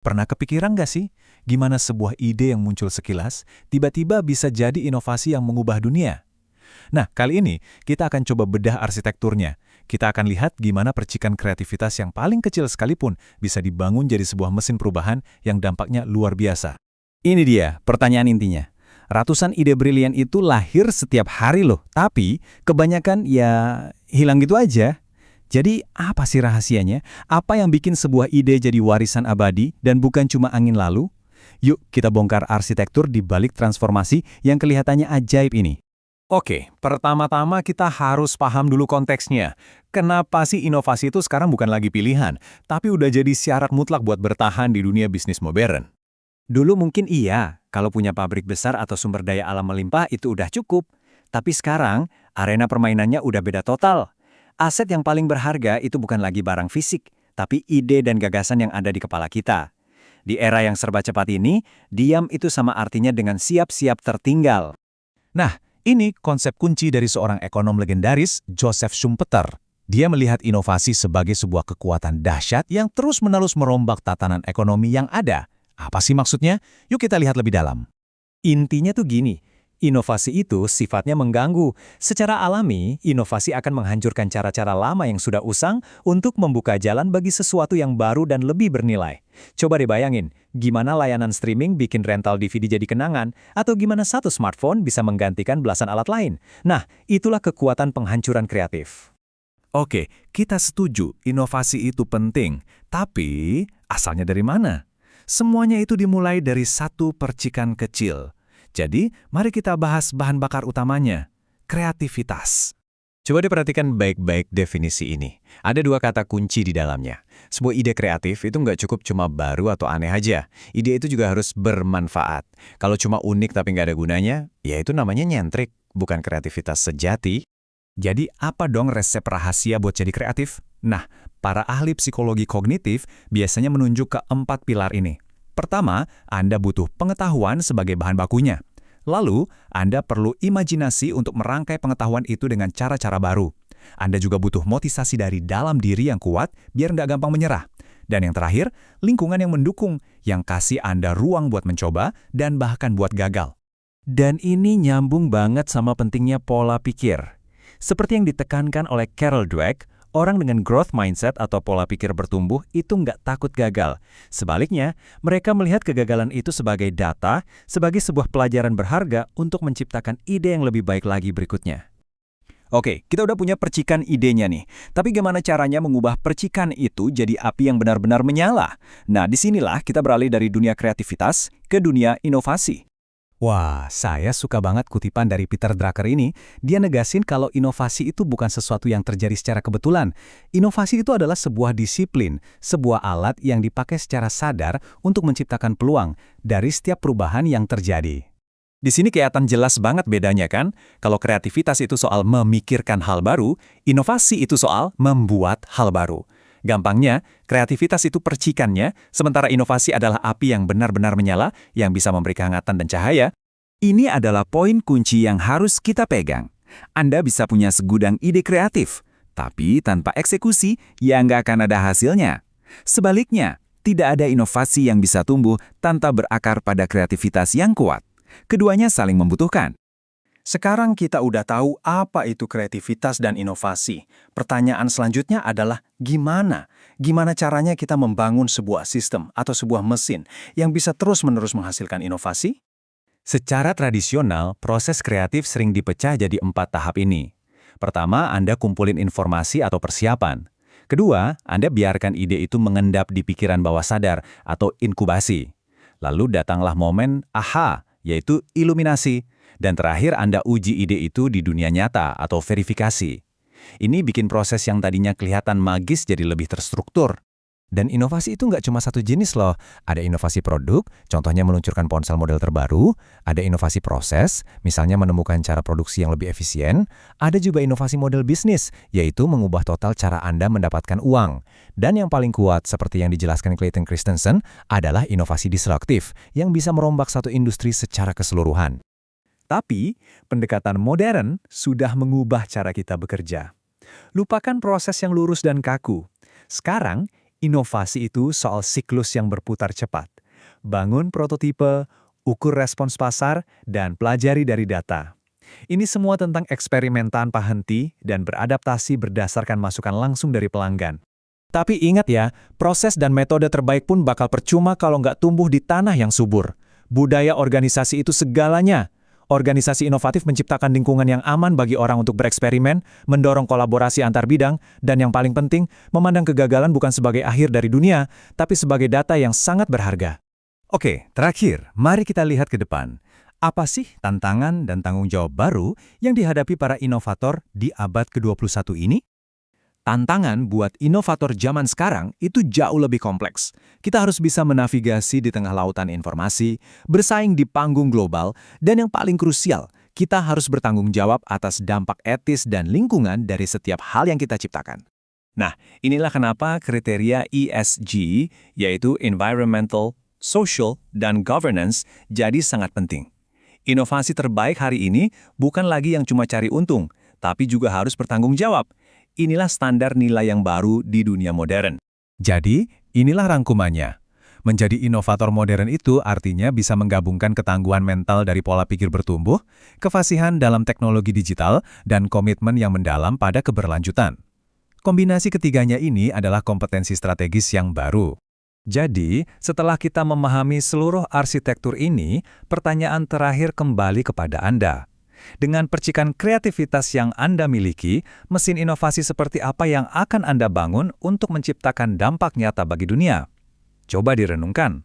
Pernah kepikiran nggak sih, gimana sebuah ide yang muncul sekilas, tiba-tiba bisa jadi inovasi yang mengubah dunia? Nah, kali ini kita akan coba bedah arsitekturnya. Kita akan lihat gimana percikan kreativitas yang paling kecil sekalipun bisa dibangun jadi sebuah mesin perubahan yang dampaknya luar biasa. Ini dia pertanyaan intinya. Ratusan ide brilian itu lahir setiap hari loh, tapi kebanyakan ya hilang gitu aja. Jadi apa sih rahasianya? Apa yang bikin sebuah ide jadi warisan abadi dan bukan cuma angin lalu? Yuk kita bongkar arsitektur di balik transformasi yang kelihatannya ajaib ini. Oke, pertama-tama kita harus paham dulu konteksnya. Kenapa sih inovasi itu sekarang bukan lagi pilihan, tapi udah jadi syarat mutlak buat bertahan di dunia bisnis modern? Dulu mungkin iya, kalau punya pabrik besar atau sumber daya alam melimpah itu udah cukup. Tapi sekarang, arena permainannya udah beda total. Aset yang paling berharga itu bukan lagi barang fisik, tapi ide dan gagasan yang ada di kepala kita. Di era yang serba cepat ini, diam itu sama artinya dengan siap-siap tertinggal. Nah, ini konsep kunci dari seorang ekonom legendaris, Joseph Schumpeter. Dia melihat inovasi sebagai sebuah kekuatan dahsyat yang terus-menerus merombak tatanan ekonomi yang ada. Apa sih maksudnya? Yuk kita lihat lebih dalam. Intinya tuh gini, inovasi itu sifatnya mengganggu. Secara alami, inovasi akan menghancurkan cara-cara lama yang sudah usang untuk membuka jalan bagi sesuatu yang baru dan lebih bernilai. Coba deh bayangin, gimana layanan streaming bikin rental DVD jadi kenangan, atau gimana satu smartphone bisa menggantikan belasan alat lain. Nah, itulah kekuatan penghancuran kreatif. Oke, kita setuju inovasi itu penting, tapi asalnya dari mana? Semuanya itu dimulai dari satu percikan kecil. Jadi, mari kita bahas bahan bakar utamanya, kreativitas. Coba diperhatikan baik-baik definisi ini. Ada dua kata kunci di dalamnya. Sebuah ide kreatif itu nggak cukup cuma baru atau aneh aja. Ide itu juga harus bermanfaat. Kalau cuma unik tapi nggak ada gunanya, ya itu namanya nyentrik, bukan kreativitas sejati. Jadi apa dong resep rahasia buat jadi kreatif? Nah, para ahli psikologi kognitif biasanya menunjuk ke 4 pilar ini. Pertama, Anda butuh pengetahuan sebagai bahan bakunya. Lalu, Anda perlu imajinasi untuk merangkai pengetahuan itu dengan cara-cara baru. Anda juga butuh motivasi dari dalam diri yang kuat biar nggak gampang menyerah. Dan yang terakhir, lingkungan yang mendukung, yang kasih Anda ruang buat mencoba dan bahkan buat gagal. Dan ini nyambung banget sama pentingnya pola pikir. Seperti yang ditekankan oleh Carol Dweck, orang dengan growth mindset atau pola pikir bertumbuh itu nggak takut gagal. Sebaliknya, mereka melihat kegagalan itu sebagai data, sebagai sebuah pelajaran berharga untuk menciptakan ide yang lebih baik lagi berikutnya. Oke, kita udah punya percikan idenya nih. Tapi gimana caranya mengubah percikan itu jadi api yang benar-benar menyala? Nah, disinilah kita beralih dari dunia kreativitas ke dunia inovasi. Wah, saya suka banget kutipan dari Peter Drucker ini. Dia negasin kalau inovasi itu bukan sesuatu yang terjadi secara kebetulan. Inovasi itu adalah sebuah disiplin, sebuah alat yang dipakai secara sadar untuk menciptakan peluang dari setiap perubahan yang terjadi. Di sini kelihatan jelas banget bedanya kan? Kalau kreativitas itu soal memikirkan hal baru, inovasi itu soal membuat hal baru. Gampangnya, kreativitas itu percikannya, sementara inovasi adalah api yang benar-benar menyala, yang bisa memberi kehangatan dan cahaya. Ini adalah poin kunci yang harus kita pegang. Anda bisa punya segudang ide kreatif, tapi tanpa eksekusi, ya nggak akan ada hasilnya. Sebaliknya, tidak ada inovasi yang bisa tumbuh tanpa berakar pada kreativitas yang kuat. Keduanya saling membutuhkan. Sekarang kita udah tahu apa itu kreativitas dan inovasi. Pertanyaan selanjutnya adalah gimana? Gimana caranya kita membangun sebuah sistem atau sebuah mesin yang bisa terus-menerus menghasilkan inovasi? Secara tradisional, proses kreatif sering dipecah jadi 4 tahap ini. Pertama, Anda kumpulin informasi atau persiapan. Kedua, Anda biarkan ide itu mengendap di pikiran bawah sadar atau inkubasi. Lalu datanglah momen aha, yaitu iluminasi. Dan terakhir Anda uji ide itu di dunia nyata atau verifikasi. Ini bikin proses yang tadinya kelihatan magis jadi lebih terstruktur. Dan inovasi itu nggak cuma satu jenis loh. Ada inovasi produk, contohnya meluncurkan ponsel model terbaru. Ada inovasi proses, misalnya menemukan cara produksi yang lebih efisien. Ada juga inovasi model bisnis, yaitu mengubah total cara Anda mendapatkan uang. Dan yang paling kuat, seperti yang dijelaskan Clayton Christensen, adalah inovasi disruptif, yang bisa merombak satu industri secara keseluruhan. Tapi, pendekatan modern sudah mengubah cara kita bekerja. Lupakan proses yang lurus dan kaku. Sekarang, Inovasi itu soal siklus yang berputar cepat. Bangun prototipe, ukur respons pasar, dan pelajari dari data. Ini semua tentang eksperimen tanpa henti dan beradaptasi berdasarkan masukan langsung dari pelanggan. Tapi ingat ya, proses dan metode terbaik pun bakal percuma kalau nggak tumbuh di tanah yang subur. Budaya organisasi itu segalanya. Organisasi inovatif menciptakan lingkungan yang aman bagi orang untuk bereksperimen, mendorong kolaborasi antar bidang, dan yang paling penting, memandang kegagalan bukan sebagai akhir dari dunia, tapi sebagai data yang sangat berharga. Oke, terakhir, mari kita lihat ke depan. Apa sih tantangan dan tanggung jawab baru yang dihadapi para inovator di abad ke-21 ini? Tantangan buat inovator zaman sekarang itu jauh lebih kompleks. Kita harus bisa menavigasi di tengah lautan informasi, bersaing di panggung global, dan yang paling krusial, kita harus bertanggung jawab atas dampak etis dan lingkungan dari setiap hal yang kita ciptakan. Nah, inilah kenapa kriteria ESG, yaitu Environmental, Social, dan Governance, jadi sangat penting. Inovasi terbaik hari ini bukan lagi yang cuma cari untung, tapi juga harus bertanggung jawab. Inilah standar nilai yang baru di dunia modern. Jadi, inilah rangkumannya. Menjadi inovator modern itu artinya bisa menggabungkan ketangguhan mental dari pola pikir bertumbuh, kefasihan dalam teknologi digital, dan komitmen yang mendalam pada keberlanjutan. Kombinasi ketiganya ini adalah kompetensi strategis yang baru. Jadi, setelah kita memahami seluruh arsitektur ini, pertanyaan terakhir kembali kepada Anda. Dengan percikan kreativitas yang Anda miliki, mesin inovasi seperti apa yang akan Anda bangun untuk menciptakan dampak nyata bagi dunia? Coba direnungkan.